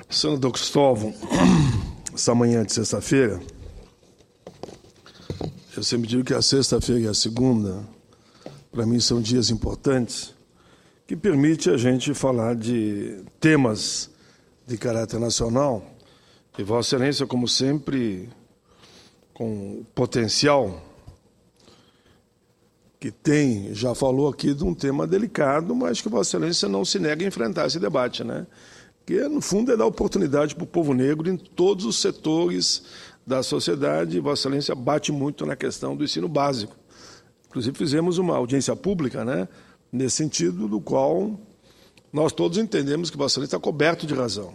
Senador Cristóvão, essa manhã de sexta-feira, eu sempre digo que a sexta-feira e a segunda, para mim, são dias importantes, que permite a gente falar de temas de caráter nacional, e Vossa Excelência, como sempre, com o potencial que tem, já falou aqui de um tema delicado, mas que Vossa Excelência não se nega a enfrentar esse debate, né? Que, no fundo, é dar oportunidade para o povo negro em todos os setores da sociedade, e Vossa Excelência bate muito na questão do ensino básico. Inclusive, fizemos uma audiência pública, né, nesse sentido, do qual nós todos entendemos que Vossa Excelência está coberto de razão.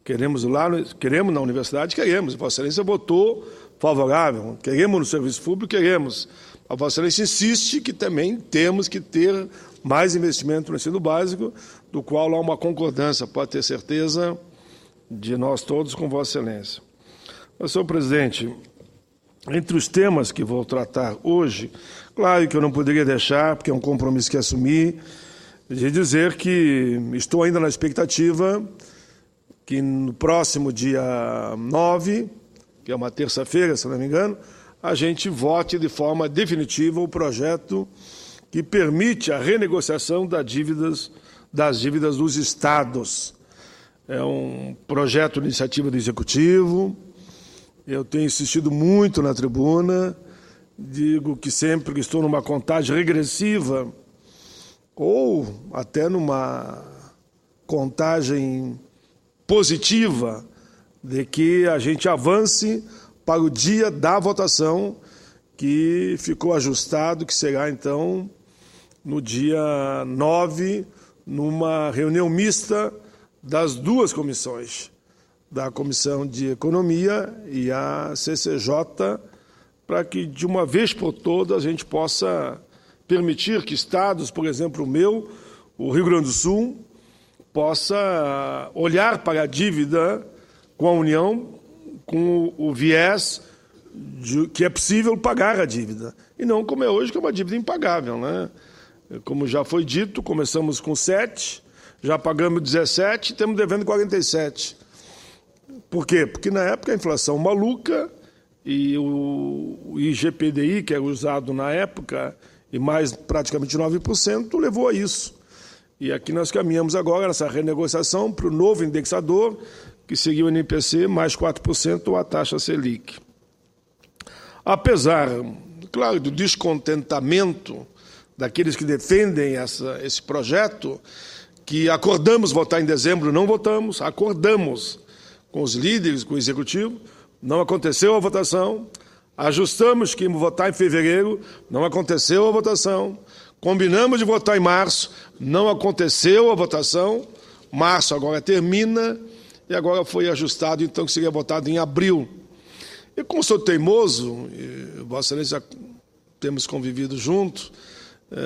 Queremos na universidade, queremos. Vossa Excelência votou favorável. Queremos no serviço público, queremos. A Vossa Excelência insiste que também temos que ter mais investimento no ensino básico, do qual há uma concordância, pode ter certeza, de nós todos com Vossa Excelência. Mas, senhor presidente, entre os temas que vou tratar hoje, claro que eu não poderia deixar, porque é um compromisso que assumi, de dizer que estou ainda na expectativa que no próximo dia 9, que é uma terça-feira, se não me engano, a gente vote de forma definitiva o projeto que permite a renegociação das dívidas dos estados. É um projeto de iniciativa do Executivo. Eu tenho insistido muito na tribuna, digo que sempre que estou numa contagem regressiva ou até numa contagem positiva de que a gente avance para o dia da votação, que ficou ajustado, que será, então, no dia 9, numa reunião mista das duas comissões, da Comissão de Economia e a CCJ, para que, de uma vez por todas, a gente possa permitir que estados, por exemplo, o meu, o Rio Grande do Sul, possa olhar para a dívida com a União com o viés de que é possível pagar a dívida. E não como é hoje, que é uma dívida impagável, né? Como já foi dito, começamos com 7, já pagamos 17 e estamos devendo 47. Por quê? Porque na época a inflação maluca e o IGPDI, que era usado na época, e mais praticamente 9%, levou a isso. E aqui nós caminhamos agora nessa renegociação para o novo indexador, que seria o NPC, mais 4% ou a taxa Selic. Apesar, claro, do descontentamento daqueles que defendem esse projeto, que acordamos votar em dezembro, não votamos, acordamos com os líderes, com o Executivo, não aconteceu a votação, ajustamos que íamos votar em fevereiro, não aconteceu a votação, combinamos de votar em março, não aconteceu a votação, março agora termina, e agora foi ajustado, então, que seria votado em abril. E como sou teimoso, e Vossa Excelência temos convivido juntos,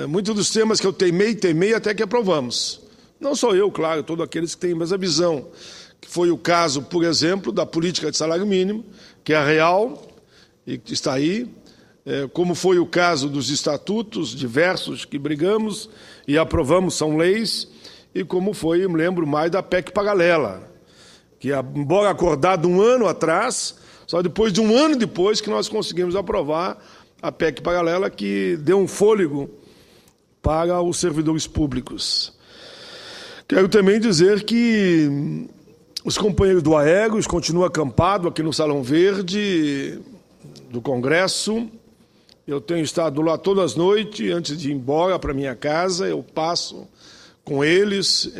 muitos dos temas que eu teimei até que aprovamos. Não só eu, claro, todos aqueles que têm a mesma visão, que foi o caso, por exemplo, da política de salário mínimo, que é real e que está aí, como foi o caso dos estatutos diversos que brigamos e aprovamos, são leis, e como foi, eu me lembro mais da PEC paralela, que, embora acordado um ano atrás, só depois de um ano depois que nós conseguimos aprovar a PEC paralela, que deu um fôlego para os servidores públicos. Quero também dizer que os companheiros do Aeros continuam acampados aqui no Salão Verde do Congresso. Eu tenho estado lá todas as noites, antes de ir embora para minha casa, eu passo com eles,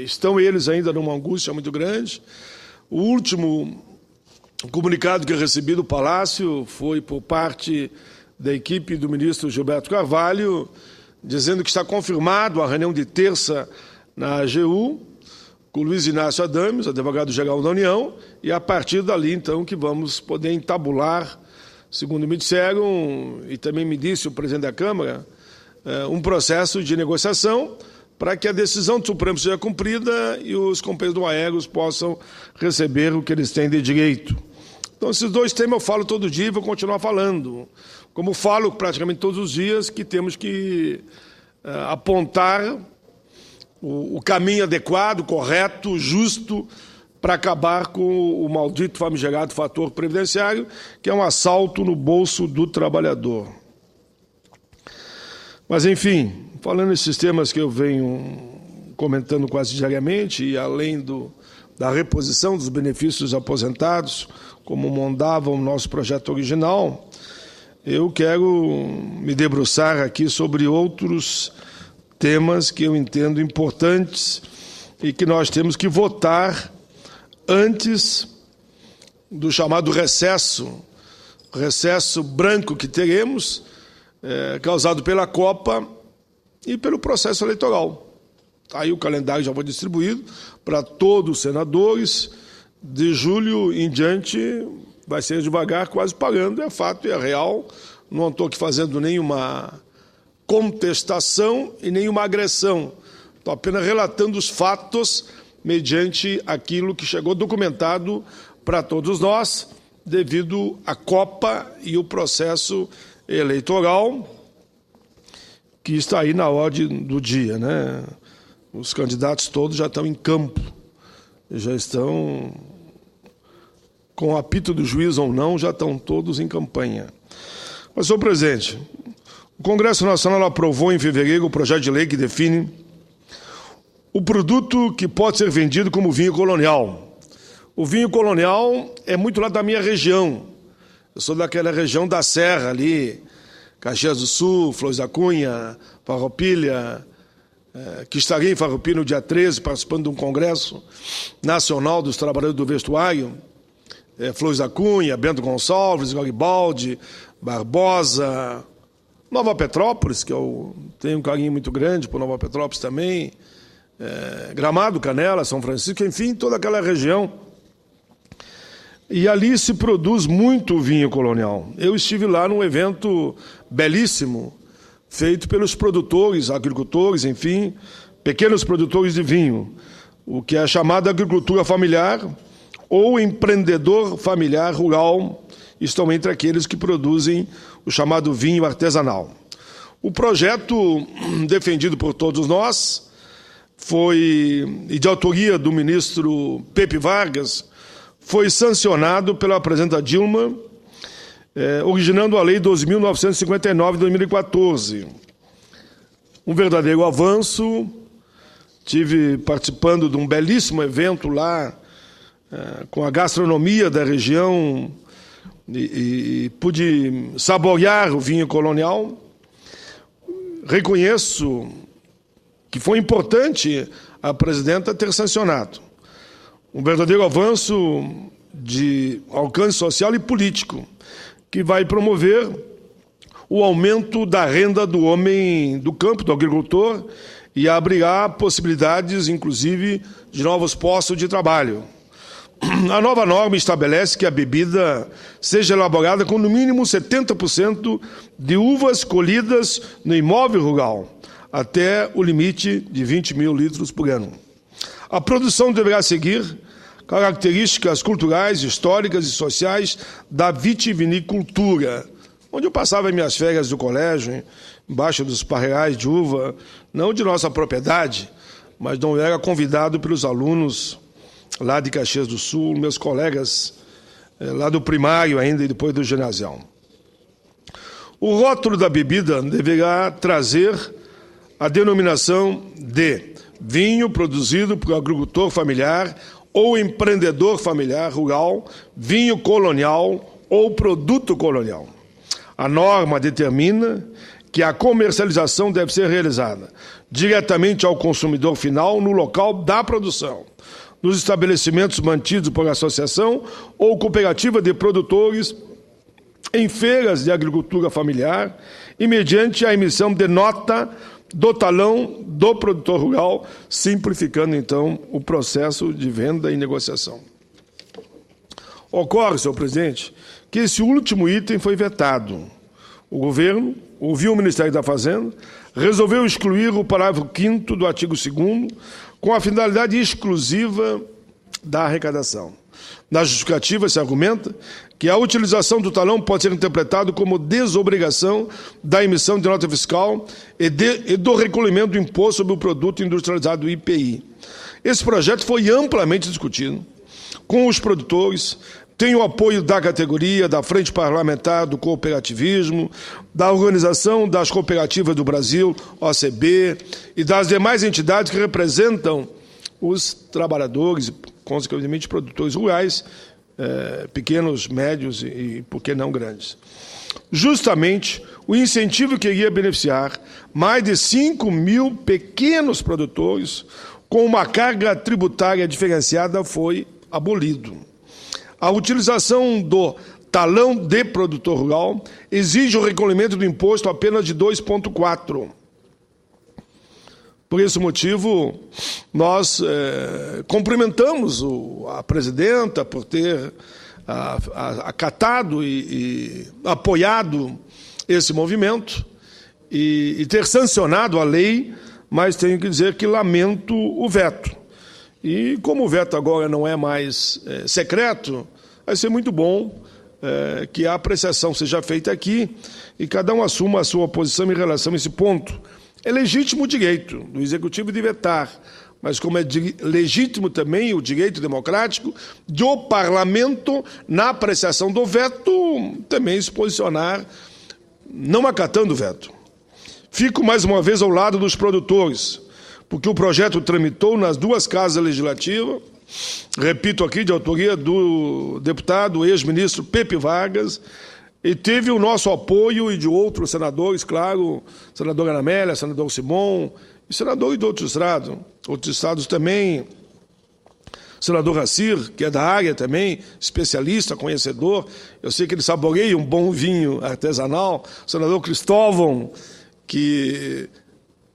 estão eles ainda numa angústia muito grande. O último comunicado que eu recebi do Palácio foi por parte da equipe do ministro Gilberto Carvalho, dizendo que está confirmado a reunião de terça na AGU, com o Luiz Inácio Adames, advogado-geral da União, e a partir dali, então, que vamos poder entabular, segundo me disseram, e também me disse o presidente da Câmara, um processo de negociação para que a decisão do Supremo seja cumprida e os companheiros do Aeros possam receber o que eles têm de direito. Então, esses dois temas eu falo todo dia e vou continuar falando. como falo praticamente todos os dias, que temos que apontar o caminho adequado, correto, justo, para acabar com o maldito famigerado fator previdenciário, que é um assalto no bolso do trabalhador. Mas, enfim, falando nesses temas que eu venho comentando quase diariamente, e além da reposição dos benefícios dos aposentados, como mandava o nosso projeto original, eu quero me debruçar aqui sobre outros temas que eu entendo importantes e que nós temos que votar antes do chamado recesso branco que teremos, causado pela Copa e pelo processo eleitoral. Aí o calendário já foi distribuído para todos os senadores. De julho em diante vai ser devagar, quase pagando, é fato e é real. Não estou aqui fazendo nenhuma contestação e nenhuma agressão. Estou apenas relatando os fatos mediante aquilo que chegou documentado para todos nós, devido à Copa e o processo eleitoral que está aí na ordem do dia, né? Os candidatos todos já estão em campo, já estão com o apito do juiz ou não, já estão todos em campanha. Mas, senhor presidente, o Congresso Nacional aprovou em fevereiro o projeto de lei que define o produto que pode ser vendido como vinho colonial. O vinho colonial é muito lá da minha região. Eu sou daquela região da Serra ali, Caxias do Sul, Flores da Cunha, Farroupilha, que estaria em Farroupilha no dia 13, participando de um congresso nacional dos trabalhadores do vestuário, Flores da Cunha, Bento Gonçalves, Garibaldi, Barbosa, Nova Petrópolis, que eu tenho um carinho muito grande por Nova Petrópolis também, Gramado, Canela, São Francisco, enfim, toda aquela região. E ali se produz muito vinho colonial. Eu estive lá num evento belíssimo, feito pelos produtores, agricultores, enfim, pequenos produtores de vinho, o que é a chamada agricultura familiar ou empreendedor familiar rural, estão entre aqueles que produzem o chamado vinho artesanal. O projeto defendido por todos nós foi, e de autoria do ministro Pepe Vargas, foi sancionado pela presidenta Dilma, originando a Lei 12.959 de 2014. Um verdadeiro avanço. Estive participando de um belíssimo evento lá, com a gastronomia da região, e pude saborear o vinho colonial. Reconheço que foi importante a presidenta ter sancionado. Um verdadeiro avanço de alcance social e político, que vai promover o aumento da renda do homem do campo, do agricultor, e abrirá possibilidades, inclusive, de novos postos de trabalho. A nova norma estabelece que a bebida seja elaborada com, no mínimo, 70% de uvas colhidas no imóvel rural, até o limite de 20 mil litros por ano. A produção deverá seguir características culturais, históricas e sociais da vitivinicultura, onde eu passava minhas férias do colégio, embaixo dos parreirais de uva, não de nossa propriedade, mas não era convidado pelos alunos lá de Caxias do Sul, meus colegas lá do primário ainda e depois do ginasial. O rótulo da bebida deverá trazer a denominação de vinho produzido por agricultor familiar ou empreendedor familiar rural, vinho colonial ou produto colonial. A norma determina que a comercialização deve ser realizada diretamente ao consumidor final no local da produção, nos estabelecimentos mantidos por associação ou cooperativa de produtores, em feiras de agricultura familiar e mediante a emissão de nota do talão do produtor rural, simplificando, então, o processo de venda e negociação. Ocorre, senhor presidente, que esse último item foi vetado. O governo ouviu o Ministério da Fazenda, resolveu excluir o parágrafo 5º do artigo 2º, com a finalidade exclusiva da arrecadação. Na justificativa se argumenta que a utilização do talão pode ser interpretado como desobrigação da emissão de nota fiscal e do recolhimento do imposto sobre o produto industrializado IPI. Esse projeto foi amplamente discutido com os produtores, tem o apoio da categoria, da Frente Parlamentar do Cooperativismo, da Organização das Cooperativas do Brasil, OCB, e das demais entidades que representam os trabalhadores, consequentemente produtores rurais, pequenos, médios e, por que não, grandes. Justamente, o incentivo que iria beneficiar mais de 5 mil pequenos produtores com uma carga tributária diferenciada foi abolido. A utilização do talão de produtor rural exige o recolhimento do imposto apenas de 2,4%. Por esse motivo, nós cumprimentamos a presidenta por ter acatado e apoiado esse movimento e ter sancionado a lei, mas tenho que dizer que lamento o veto. E como o veto agora não é mais secreto, vai ser muito bom que a apreciação seja feita aqui e cada um assuma a sua posição em relação a esse ponto. É legítimo direito do Executivo de vetar, mas como é legítimo também o direito democrático do Parlamento, na apreciação do veto, também se posicionar não acatando o veto. Fico mais uma vez ao lado dos produtores, porque o projeto tramitou nas duas casas legislativas, repito aqui, de autoria do deputado ex-ministro Pepe Vargas, e teve o nosso apoio e de outros senadores, claro, senador Ana Amélia, senador Simon, e senadores de outros estados também, senador Racir, que é da área também, especialista, conhecedor, eu sei que ele saboreia um bom vinho artesanal, senador Cristóvão, que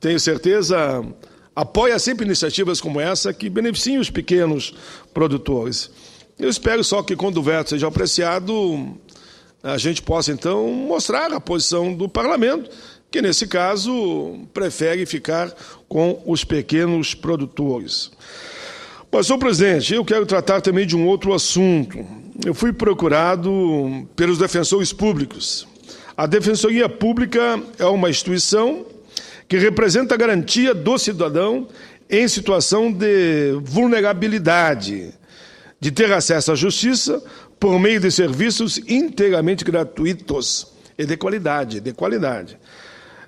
tenho certeza apoia sempre iniciativas como essa que beneficiem os pequenos produtores. Eu espero só que quando o veto seja apreciado, a gente possa, então, mostrar a posição do Parlamento, que, nesse caso, prefere ficar com os pequenos produtores. Mas, senhor presidente, eu quero tratar também de um outro assunto. Eu fui procurado pelos defensores públicos. A Defensoria Pública é uma instituição que representa a garantia do cidadão em situação de vulnerabilidade, de ter acesso à justiça por meio de serviços inteiramente gratuitos e de qualidade.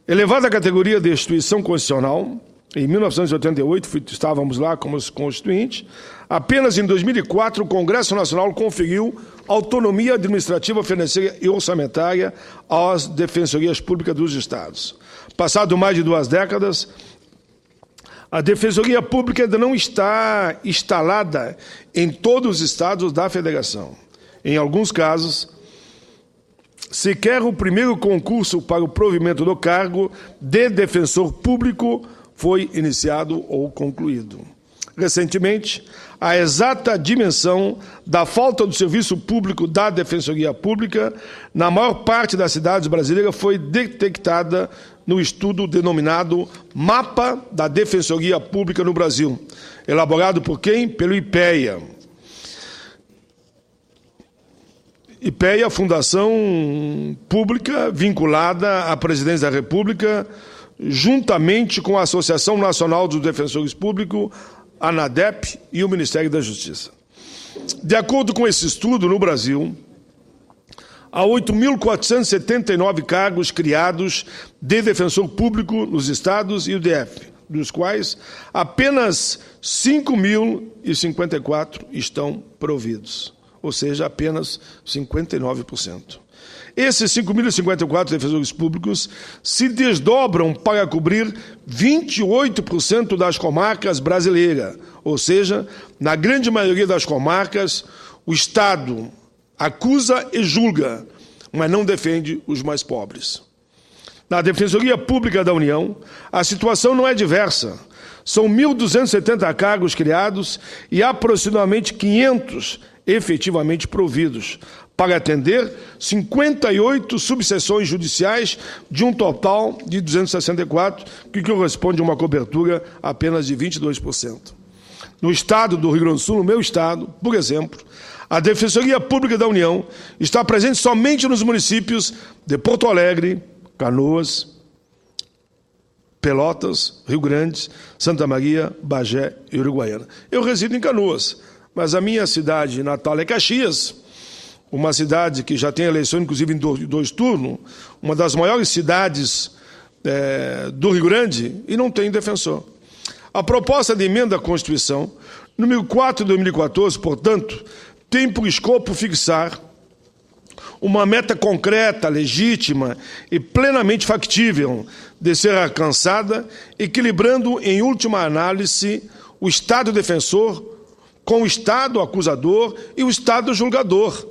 Elevada à categoria de instituição constitucional, em 1988, estávamos lá como constituinte, apenas em 2004 o Congresso Nacional conferiu autonomia administrativa, financeira e orçamentária às defensorias públicas dos estados. Passado mais de 2 décadas, a Defensoria Pública ainda não está instalada em todos os estados da Federação. Em alguns casos, sequer o primeiro concurso para o provimento do cargo de defensor público foi iniciado ou concluído. Recentemente, a exata dimensão da falta do serviço público da Defensoria Pública na maior parte das cidades brasileiras foi detectada no estudo denominado Mapa da Defensoria Pública no Brasil, elaborado por quem? Pelo IPEA. IPEA, fundação pública vinculada à Presidência da República, juntamente com a Associação Nacional dos Defensores Públicos, a ANADEP e o Ministério da Justiça. De acordo com esse estudo, no Brasil, há 8.479 cargos criados de defensor público nos estados e o DF, dos quais apenas 5.054 estão providos, ou seja, apenas 59%. Esses 5.054 defensores públicos se desdobram para cobrir 28% das comarcas brasileiras, ou seja, na grande maioria das comarcas, o Estado acusa e julga, mas não defende os mais pobres. Na Defensoria Pública da União, a situação não é diversa. São 1.270 cargos criados e aproximadamente 500 efetivamente providos, para atender 58 subseções judiciais de um total de 264, que corresponde a uma cobertura apenas de 22%. No estado do Rio Grande do Sul, no meu estado, por exemplo, a Defensoria Pública da União está presente somente nos municípios de Porto Alegre, Canoas, Pelotas, Rio Grande, Santa Maria, Bagé e Uruguaiana. Eu resido em Canoas, mas a minha cidade natal é Caxias, uma cidade que já tem eleição, inclusive, em dois turnos, uma das maiores cidades do Rio Grande, e não tem defensor. A proposta de emenda à Constituição, número 4 de 2014, portanto, tem por escopo fixar uma meta concreta, legítima e plenamente factível de ser alcançada, equilibrando, em última análise, o Estado defensor com o Estado acusador e o Estado julgador,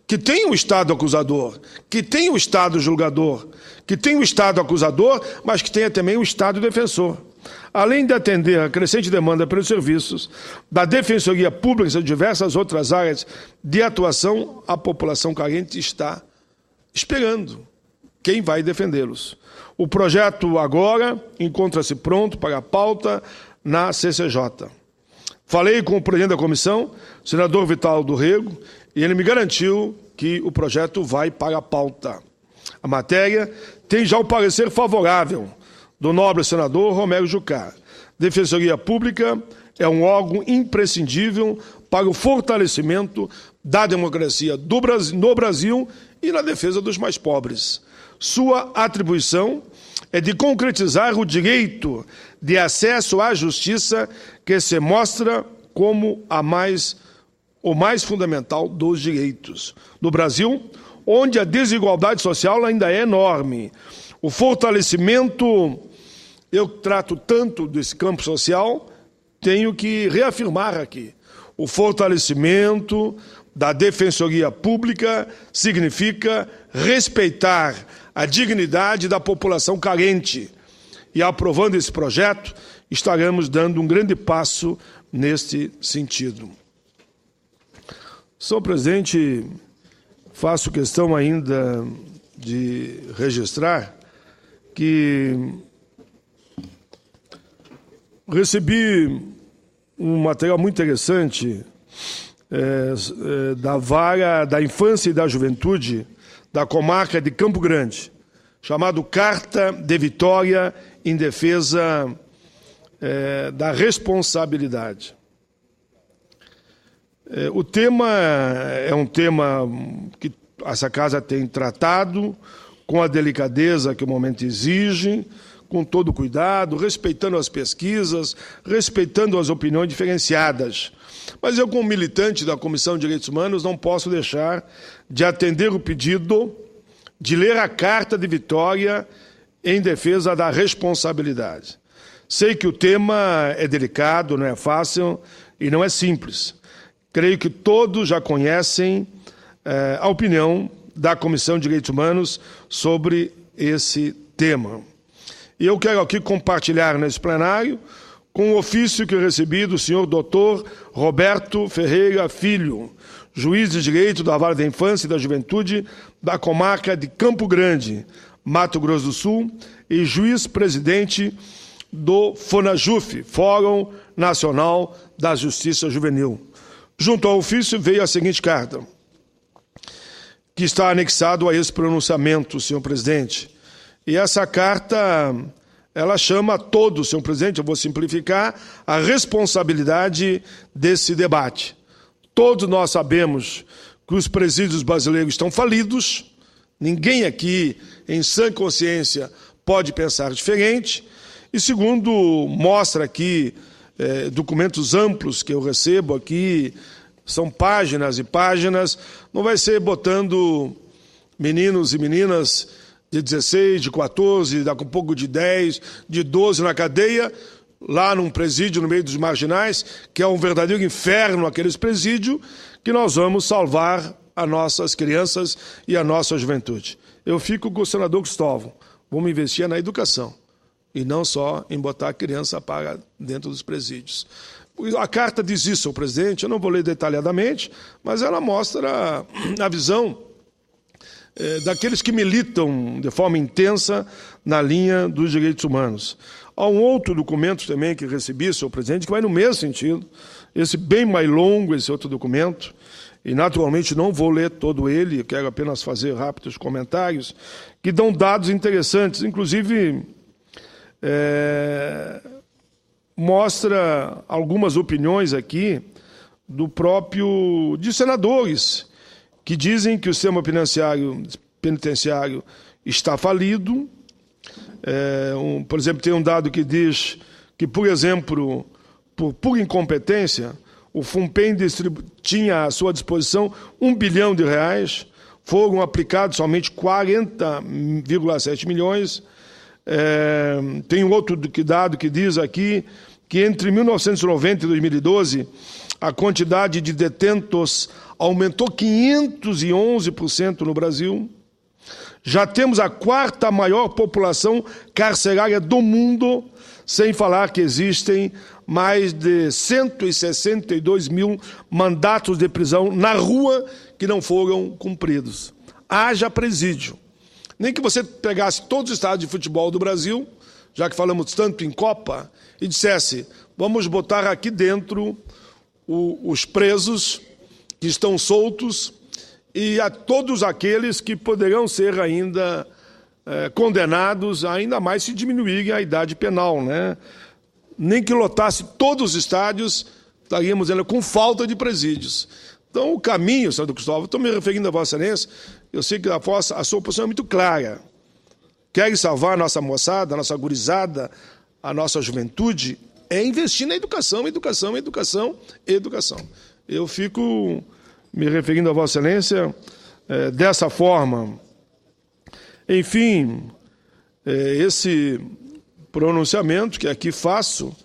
que tem o Estado acusador, que tem o Estado julgador, que tem o Estado acusador, mas que tenha também o Estado defensor. Além de atender a crescente demanda pelos serviços da Defensoria Pública e diversas outras áreas de atuação, a população carente está esperando quem vai defendê-los. O projeto agora encontra-se pronto para a pauta na CCJ. Falei com o presidente da comissão, o senador Vital do Rego, e ele me garantiu que o projeto vai para a pauta. A matéria tem já o parecer favorável do nobre senador Romero Jucá. Defensoria Pública é um órgão imprescindível para o fortalecimento da democracia no Brasil e na defesa dos mais pobres. Sua atribuição é de concretizar o direito de acesso à justiça, que se mostra como o mais fundamental dos direitos. No Brasil, onde a desigualdade social ainda é enorme, o fortalecimento, eu trato tanto desse campo social, tenho que reafirmar aqui, o fortalecimento da Defensoria Pública significa respeitar a dignidade da população carente. E aprovando esse projeto, estaremos dando um grande passo neste sentido. Senhor presidente, faço questão ainda de registrar que recebi um material muito interessante da Vara da Infância e da Juventude da comarca de Campo Grande, chamado Carta de Vitória em Defesa da Responsabilidade. O tema é um tema que essa casa tem tratado com a delicadeza que o momento exige, com todo cuidado, respeitando as pesquisas, respeitando as opiniões diferenciadas. Mas eu, como militante da Comissão de Direitos Humanos, não posso deixar de atender o pedido de ler a Carta de Vitória em defesa da responsabilidade. Sei que o tema é delicado, não é fácil e não é simples. Creio que todos já conhecem a opinião da Comissão de Direitos Humanos sobre esse tema. E eu quero aqui compartilhar nesse plenário com o ofício que eu recebi do senhor Dr. Roberto Ferreira Filho, juiz de direito da Vara da Infância e da Juventude da comarca de Campo Grande, Mato Grosso do Sul, e juiz-presidente do FONAJUF, Fórum Nacional da Justiça Juvenil. Junto ao ofício veio a seguinte carta, que está anexado a esse pronunciamento, senhor presidente. E essa carta, ela chama a todos, senhor presidente, eu vou simplificar, a responsabilidade desse debate. Todos nós sabemos que os presídios brasileiros estão falidos, ninguém aqui, em sã consciência, pode pensar diferente, e segundo mostra aqui documentos amplos que eu recebo aqui, são páginas e páginas, não vai ser botando meninos e meninas de 16, de 14, daqui a pouco de 10, de 12 na cadeia, lá num presídio no meio dos marginais, que é um verdadeiro inferno aqueles presídios, que nós vamos salvar as nossas crianças e a nossa juventude. Eu fico com o senador Cristóvão, vamos investir na educação, e não só em botar a criança para dentro dos presídios. A carta diz isso, senhor presidente, eu não vou ler detalhadamente, mas ela mostra a visão daqueles que militam de forma intensa na linha dos direitos humanos. Há um outro documento também que recebi, senhor presidente, que vai no mesmo sentido, esse bem mais longo, esse outro documento, e naturalmente não vou ler todo ele, quero apenas fazer rápidos comentários, que dão dados interessantes, inclusive mostra algumas opiniões aqui de senadores, que dizem que o sistema penitenciário está falido. Por exemplo, tem um dado que diz que, por exemplo, por pura incompetência, o FUNPEN tinha à sua disposição R$1 bilhão, foram aplicados somente 40,7 milhões. Tem um outro dado que diz aqui que entre 1990 e 2012, a quantidade de detentos aumentou 511% no Brasil. Já temos a 4ª maior população carcerária do mundo, sem falar que existem mais de 162 mil mandatos de prisão na rua que não foram cumpridos. Haja presídio. Nem que você pegasse todos os estádios de futebol do Brasil, já que falamos tanto em Copa, e dissesse, vamos botar aqui dentro os presos que estão soltos e a todos aqueles que poderão ser ainda condenados, ainda mais se diminuírem a idade penal, né? Nem que lotasse todos os estádios, estaríamos ainda com falta de presídios. Então, o caminho, senador Cristóvão, estou me referindo a Vossa Excelência, eu sei que a sua posição é muito clara. Quer salvar a nossa moçada, a nossa gurizada, a nossa juventude, é investir na educação, educação, educação, educação. Eu fico me referindo a Vossa Excelência dessa forma. Enfim, esse pronunciamento que aqui faço,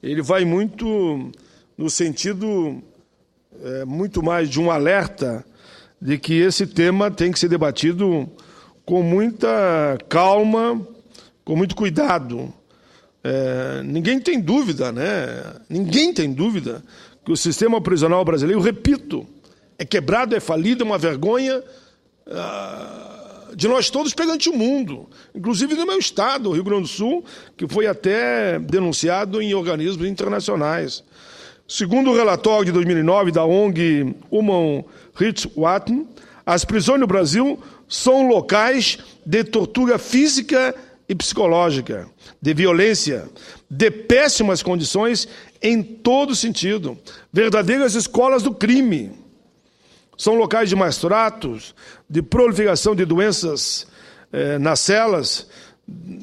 ele vai muito no sentido muito mais de um alerta de que esse tema tem que ser debatido com muita calma, com muito cuidado. Ninguém tem dúvida, né? Ninguém tem dúvida que o sistema prisional brasileiro, repito, é quebrado, é falido, é uma vergonha de nós todos perante o mundo, inclusive no meu estado, o Rio Grande do Sul, que foi até denunciado em organismos internacionais. Segundo o relatório de 2009 da ONG Human Rights Watch, as prisões no Brasil são locais de tortura física e psicológica, de violência, de péssimas condições em todo sentido, verdadeiras escolas do crime. São locais de maus tratos, de proliferação de doenças nas celas,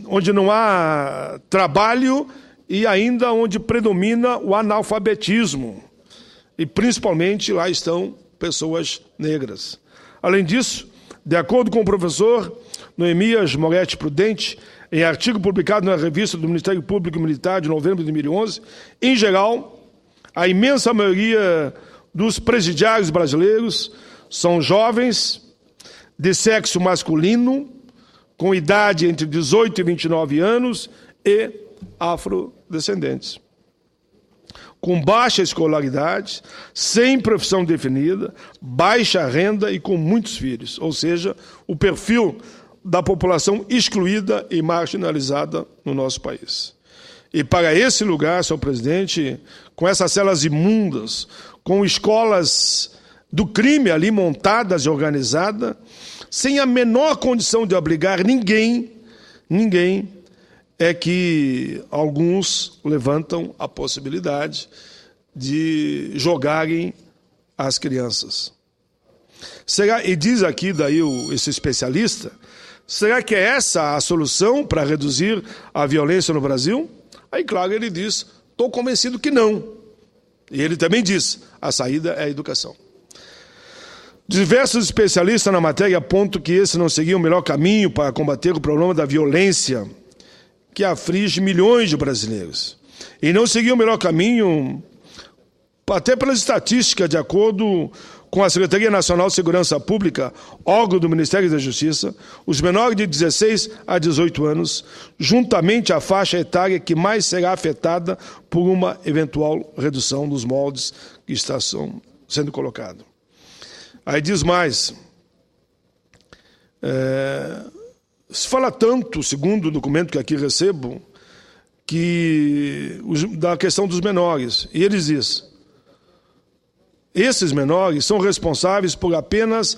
onde não há trabalho e ainda onde predomina o analfabetismo. E principalmente lá estão pessoas negras. Além disso, de acordo com o professor Noemias Moretti Prudente, em artigo publicado na revista do Ministério Público Militar de novembro de 2011, em geral, a imensa maioria dos presidiários brasileiros são jovens de sexo masculino, com idade entre 18 e 29 anos e afrodescendentes, com baixa escolaridade, sem profissão definida, baixa renda e com muitos filhos, ou seja, o perfil da população excluída e marginalizada no nosso país. E para esse lugar, senhor presidente, com essas celas imundas, com escolas do crime ali montadas e organizadas, sem a menor condição de obrigar ninguém, é que alguns levantam a possibilidade de jogarem as crianças. Será, e diz aqui daí esse especialista, será que é essa a solução para reduzir a violência no Brasil? Aí, claro, ele diz, estou convencido que não. E ele também diz, a saída é a educação. Diversos especialistas na matéria apontam que esse não seria o melhor caminho para combater o problema da violência que aflige milhões de brasileiros. E não seria o melhor caminho, até pelas estatísticas, de acordo com a Secretaria Nacional de Segurança Pública, órgão do Ministério da Justiça, os menores de 16 a 18 anos, juntamente a faixa etária que mais será afetada por uma eventual redução dos moldes que estão sendo colocados. Aí diz mais, se fala tanto, segundo o documento que aqui recebo, da questão dos menores. E eles dizem: esses menores são responsáveis por apenas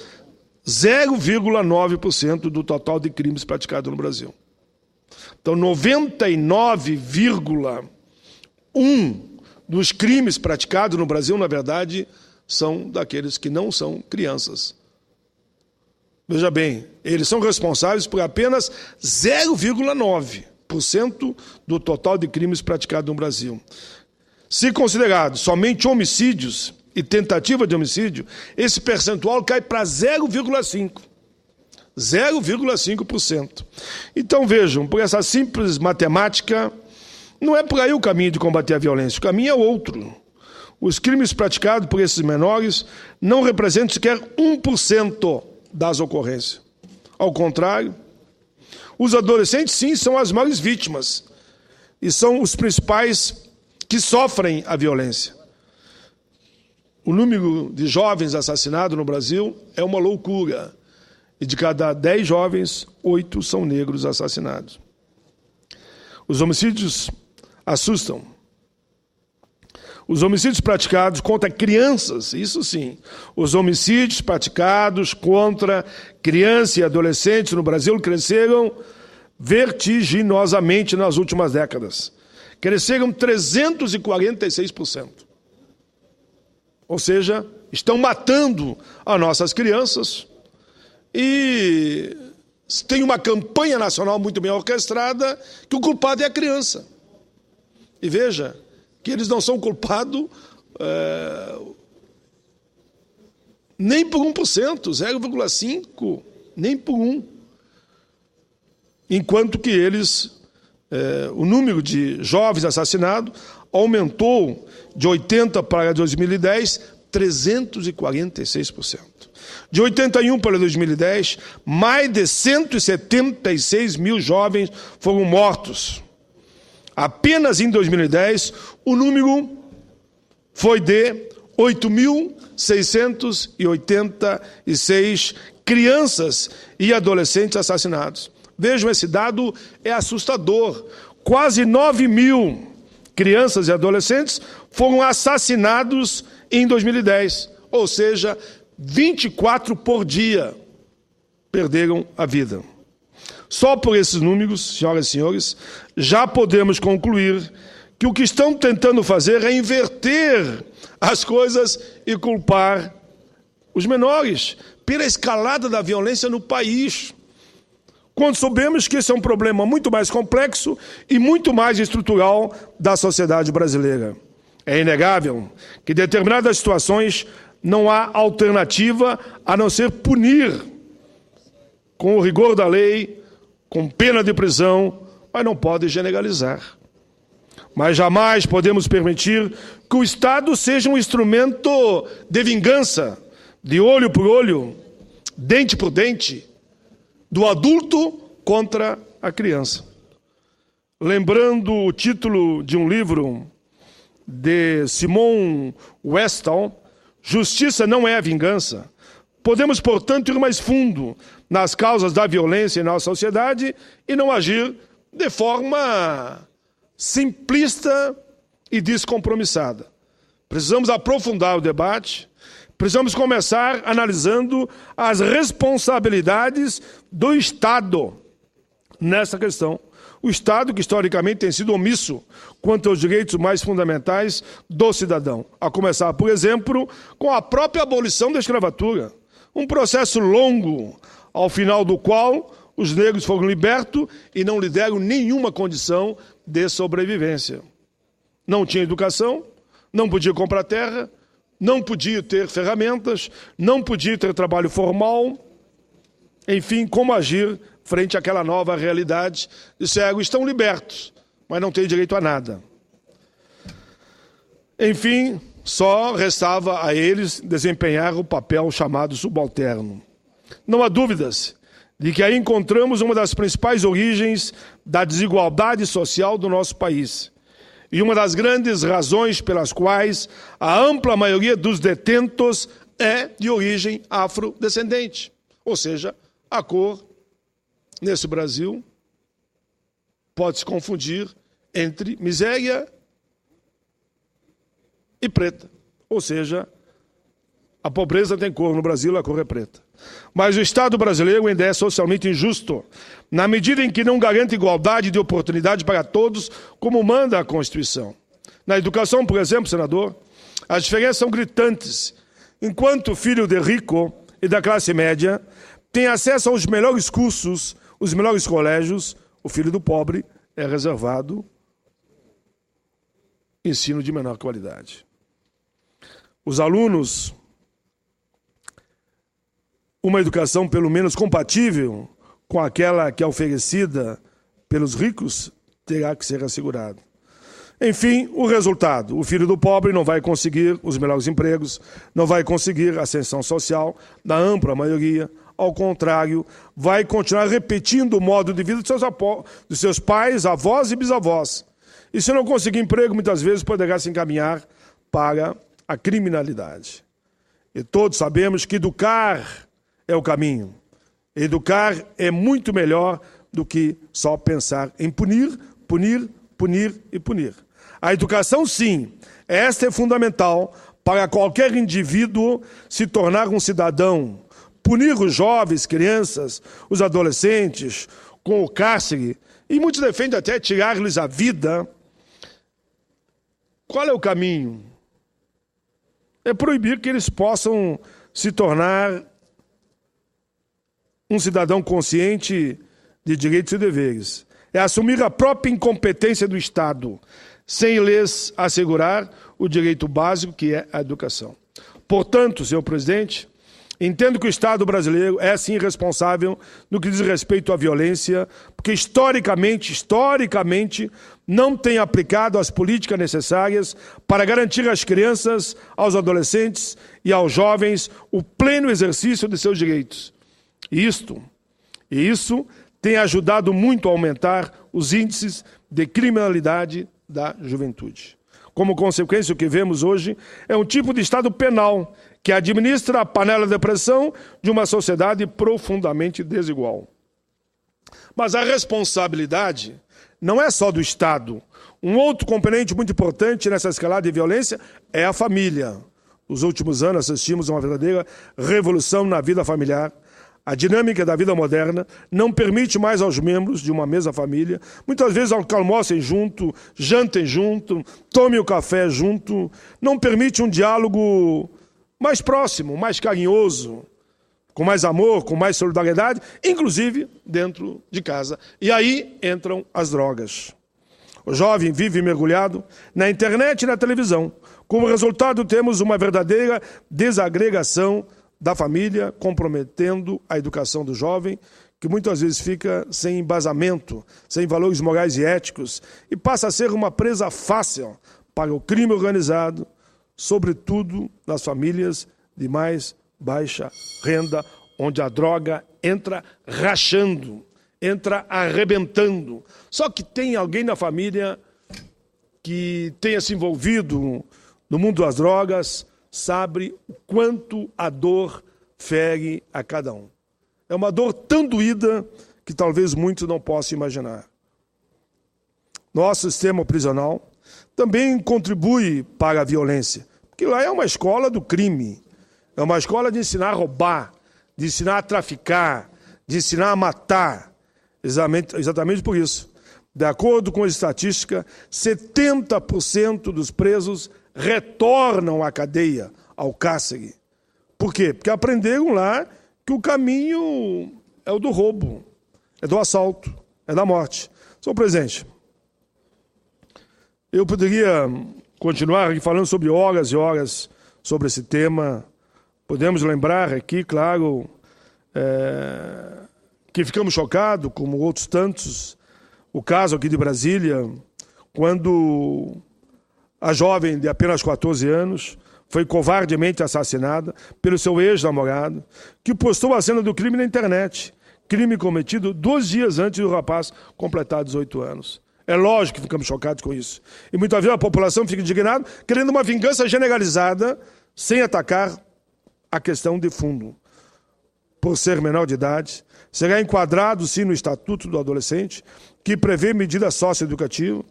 0,9% do total de crimes praticados no Brasil. Então, 99,1% dos crimes praticados no Brasil, na verdade, são daqueles que não são crianças. Veja bem, eles são responsáveis por apenas 0,9% do total de crimes praticados no Brasil. Se considerados somente homicídios e tentativa de homicídio, esse percentual cai para 0,5%. 0,5%. Então vejam, por essa simples matemática, não é por aí o caminho de combater a violência, o caminho é outro. Os crimes praticados por esses menores não representam sequer 1% das ocorrências. Ao contrário, os adolescentes, sim, são as maiores vítimas e são os principais que sofrem a violência. O número de jovens assassinados no Brasil é uma loucura. E de cada 10 jovens, 8 são negros assassinados. Os homicídios assustam. Os homicídios praticados contra crianças, isso sim. Os homicídios praticados contra crianças e adolescentes no Brasil cresceram vertiginosamente nas últimas décadas. Cresceram 346%. Ou seja, estão matando as nossas crianças e tem uma campanha nacional muito bem orquestrada que o culpado é a criança. E veja que eles não são culpados nem por 1%, 0,5%, nem por 1%. Enquanto que o número de jovens assassinados aumentou de 80 para 2010, 346%. De 81 para 2010, mais de 176 mil jovens foram mortos. Apenas em 2010, o número foi de 8.686 crianças e adolescentes assassinados. Vejam, esse dado é assustador. Quase 9 mil crianças e adolescentes foram assassinados em 2010. Ou seja, 24 por dia perderam a vida. Só por esses números, senhoras e senhores, já podemos concluir que o que estão tentando fazer é inverter as coisas e culpar os menores pela escalada da violência no país, quando soubemos que esse é um problema muito mais complexo e muito mais estrutural da sociedade brasileira. É inegável que em determinadas situações não há alternativa a não ser punir com o rigor da lei, com pena de prisão, mas não pode generalizar. Mas jamais podemos permitir que o Estado seja um instrumento de vingança, de olho por olho, dente por dente, do adulto contra a criança. Lembrando o título de um livro de Simon Westphal, Justiça não é a vingança, podemos, portanto, ir mais fundo nas causas da violência em nossa sociedade e não agir de forma simplista e descompromissada. Precisamos aprofundar o debate, precisamos começar analisando as responsabilidades do Estado nessa questão. O Estado que historicamente tem sido omisso quanto aos direitos mais fundamentais do cidadão. A começar, por exemplo, com a própria abolição da escravatura. Um processo longo, ao final do qual os negros foram libertos e não lhe deram nenhuma condição de sobrevivência. Não tinha educação, não podia comprar terra, não podia ter ferramentas, não podia ter trabalho formal. Enfim, como agir frente àquela nova realidade? Disseram, estão libertos, mas não têm direito a nada. Enfim, só restava a eles desempenhar o papel chamado subalterno. Não há dúvidas de que aí encontramos uma das principais origens da desigualdade social do nosso país e uma das grandes razões pelas quais a ampla maioria dos detentos é de origem afrodescendente. Ou seja, a cor, nesse Brasil, pode se confundir entre miséria e preta. Ou seja, a pobreza tem cor, no Brasil a cor é preta. Mas o Estado brasileiro ainda é socialmente injusto, na medida em que não garante igualdade de oportunidade para todos, como manda a Constituição. Na educação, por exemplo, senador, as diferenças são gritantes. Enquanto o filho de rico e da classe média tem acesso aos melhores cursos, os melhores colégios, o filho do pobre é reservado ensino de menor qualidade. Os alunos, uma educação pelo menos compatível com aquela que é oferecida pelos ricos, terá que ser assegurado. Enfim, o resultado, o filho do pobre não vai conseguir os melhores empregos, não vai conseguir a ascensão social da ampla maioria, ao contrário, vai continuar repetindo o modo de vida de seus pais, avós e bisavós. E se não conseguir emprego, muitas vezes poderá se encaminhar para a criminalidade. E todos sabemos que educar é o caminho. Educar é muito melhor do que só pensar em punir, punir, punir e punir. A educação, sim, esta é fundamental para qualquer indivíduo se tornar um cidadão. Punir os jovens, crianças, os adolescentes com o cárcere, e muitos defendem até tirar-lhes a vida. Qual é o caminho? É proibir que eles possam se tornar um cidadão consciente de direitos e deveres. É assumir a própria incompetência do Estado, sem lhes assegurar o direito básico, que é a educação. Portanto, senhor presidente, entendo que o Estado brasileiro é, sim, responsável no que diz respeito à violência, porque historicamente, não tem aplicado as políticas necessárias para garantir às crianças, aos adolescentes e aos jovens o pleno exercício de seus direitos. E isso tem ajudado muito a aumentar os índices de criminalidade da juventude. Como consequência, o que vemos hoje é um tipo de Estado penal que administra a panela de pressão de uma sociedade profundamente desigual. Mas a responsabilidade não é só do Estado. Um outro componente muito importante nessa escalada de violência é a família. Nos últimos anos assistimos a uma verdadeira revolução na vida familiar. A dinâmica da vida moderna não permite mais aos membros de uma mesma família, muitas vezes almocem junto, jantem junto, tomem o café junto, não permite um diálogo mais próximo, mais carinhoso, com mais amor, com mais solidariedade, inclusive dentro de casa. E aí entram as drogas. O jovem vive mergulhado na internet e na televisão. Como resultado, temos uma verdadeira desagregação da família, comprometendo a educação do jovem, que muitas vezes fica sem embasamento, sem valores morais e éticos, e passa a ser uma presa fácil para o crime organizado, sobretudo nas famílias de mais baixa renda, onde a droga entra rachando, entra arrebentando. Só que tem alguém na família que tenha se envolvido no mundo das drogas, sabe o quanto a dor fere a cada um. É uma dor tão doída que talvez muitos não possam imaginar. Nosso sistema prisional também contribui para a violência, porque lá é uma escola do crime, é uma escola de ensinar a roubar, de ensinar a traficar, de ensinar a matar. Exatamente por isso. De acordo com a estatística, 70% dos presos retornam à cadeia, ao cárcere. Por quê? Porque aprenderam lá que o caminho é o do roubo, é do assalto, é da morte. Senhor presidente, eu poderia continuar aqui falando sobre horas e horas sobre esse tema. Podemos lembrar aqui, claro, que ficamos chocados, como outros tantos, o caso aqui de Brasília, quando a jovem de apenas 14 anos foi covardemente assassinada pelo seu ex-namorado, que postou a cena do crime na internet. Crime cometido 2 dias antes do rapaz completar 18 anos. É lógico que ficamos chocados com isso. E muitas vezes a população fica indignada, querendo uma vingança generalizada, sem atacar a questão de fundo. Por ser menor de idade, será enquadrado, sim, no Estatuto do Adolescente, que prevê medida socioeducativa,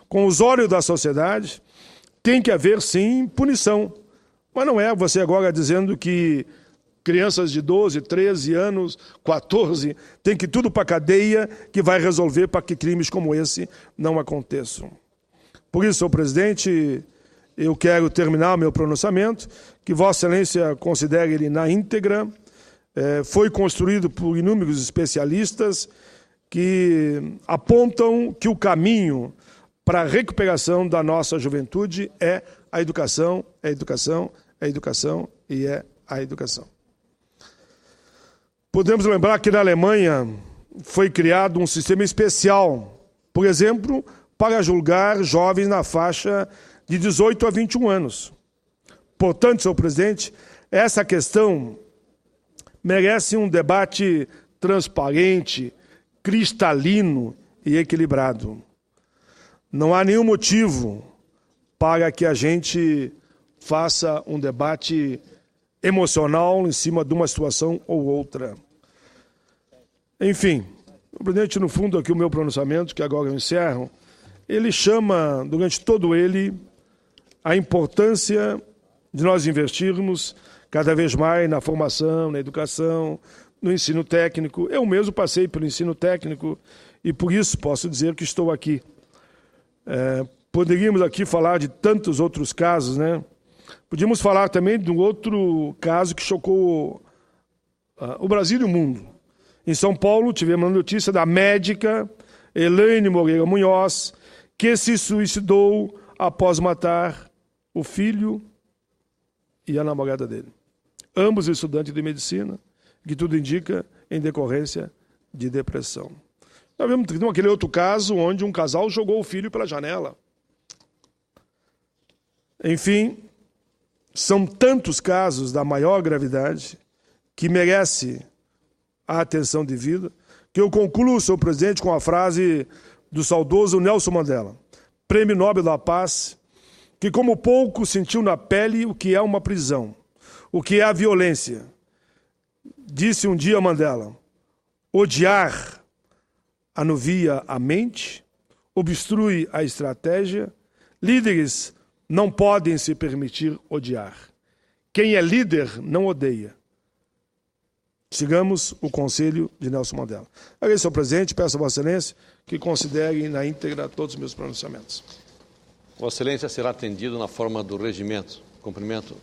com os olhos da sociedade, tem que haver, sim, punição. Mas não é você agora dizendo que crianças de 12, 13 anos, 14, tem que ir tudo para a cadeia que vai resolver para que crimes como esse não aconteçam. Por isso, senhor presidente, eu quero terminar o meu pronunciamento, que Vossa Excelência considere ele na íntegra. Foi construído por inúmeros especialistas que apontam que o caminho para a recuperação da nossa juventude é a educação, é a educação, é a educação e é a educação. Podemos lembrar que na Alemanha foi criado um sistema especial, por exemplo, para julgar jovens na faixa de 18 a 21 anos. Portanto, senhor presidente, essa questão merece um debate transparente, cristalino e equilibrado. Não há nenhum motivo para que a gente faça um debate emocional em cima de uma situação ou outra. Enfim, presidente, no fundo aqui o meu pronunciamento, que agora eu encerro, ele chama, durante todo ele, a importância de nós investirmos cada vez mais na formação, na educação, no ensino técnico. Eu mesmo passei pelo ensino técnico e por isso posso dizer que estou aqui. Poderíamos aqui falar de tantos outros casos, né? Podíamos falar também de um outro caso que chocou o Brasil e o mundo. Em São Paulo, tivemos a notícia da médica Elaine Moreira Munhoz, que se suicidou após matar o filho e a namorada dele. Ambos estudantes de medicina, que tudo indica em decorrência de depressão. Nós vemos aquele outro caso onde um casal jogou o filho pela janela. Enfim, são tantos casos da maior gravidade que merece a atenção devida, que eu concluo, senhor presidente, com a frase do saudoso Nelson Mandela, Prêmio Nobel da Paz, que como pouco sentiu na pele o que é uma prisão, o que é a violência. Disse um dia Mandela, odiar anuvia a mente, obstrui a estratégia, líderes não podem se permitir odiar. Quem é líder não odeia. Sigamos o conselho de Nelson Mandela. Agradeço, senhor presidente, peço a Vossa Excelência que considerem na íntegra todos os meus pronunciamentos. Vossa Excelência será atendido na forma do regimento. Cumprimento